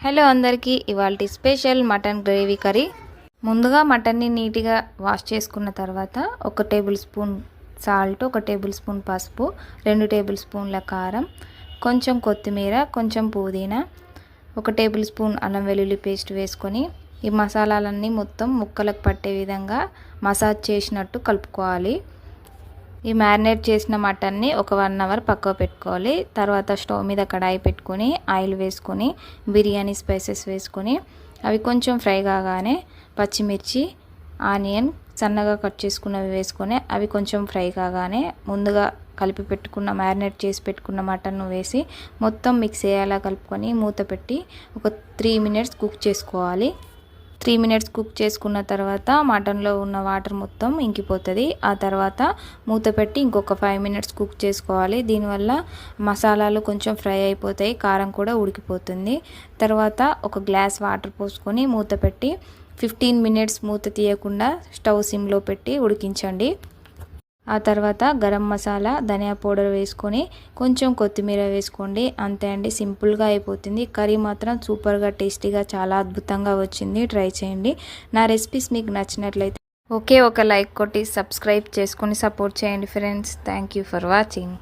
Hello అందరికీ ఇవాల్టి special mutton gravy curry. ముందుగా మటన్ని నీట్గా వాష్ చేసుకున్న తర్వాత 1 table spoon salt, 1 table spoon పసుపు, 2 టేబుల్ స్పూన్ల కారం, కొంచెం కొత్తిమీర, కొంచెం పుదీనా, 1 టేబుల్ స్పూన్ అల్లం వెల్లుల్లి పేస్ట్ వేసుకొని ఈ మసాలాలన్నీ మొత్తం ముక్కలకు పట్టే విధంగా మసాజ్ చేసినట్టు కలుపుకోవాలి. ఈ మ్యారినేట్ చేసిన మటన్ని ఒక 1 అవర్ పక్కకు పెట్టుకోవాలి. తర్వాత స్టవ్ మీద కడాయి పెట్టుకొని ఆయిల్ వేసుకొని బిర్యానీ స్పైసెస్ వేసుకొని అవి కొంచెం ఫ్రై కాగానే పచ్చిమిర్చి, ఆనియన్ సన్నగా కట్ చేసుకున్నవి వేసుకొని అవి కొంచెం ఫ్రై కాగానే ముందుగా కలిపి పెట్టుకున్న మ్యారినేట్ చేసి పెట్టుకున్న మటన్ను వేసి మొత్తం మిక్స్ అయ్యేలా కలుపుకొని మూత పెట్టి ఒక 3 మినిట్స్ కుక్ చేసుకోవాలి. 3 మినిట్స్ కుక్ చేసుకున్న తర్వాత మటన్లో ఉన్న వాటర్ మొత్తం ఇంకిపోతుంది. ఆ తర్వాత మూత పెట్టి ఇంకొక 5 మినిట్స్ కుక్ చేసుకోవాలి. దీనివల్ల మసాలాలు కొంచెం ఫ్రై అయిపోతాయి, కారం కూడా ఉడికిపోతుంది. తర్వాత ఒక గ్లాస్ వాటర్ పోసుకొని మూత పెట్టి 15 మినిట్స్ మూత తీయకుండా స్టవ్ సిమ్లో పెట్టి ఉడికించండి. ఆ తర్వాత గరం మసాలా, ధనియా పౌడర్ వేసుకొని కొంచెం కొత్తిమీర వేసుకోండి. అంతే అండి, సింపుల్గా అయిపోతుంది. కర్రీ మాత్రం సూపర్గా టేస్టీగా చాలా అద్భుతంగా వచ్చింది. ట్రై చేయండి. నా రెసిపీస్ మీకు నచ్చినట్లయితే ఒక లైక్ కొట్టి సబ్స్క్రైబ్ చేసుకొని సపోర్ట్ చేయండి friends. Thank you for watching.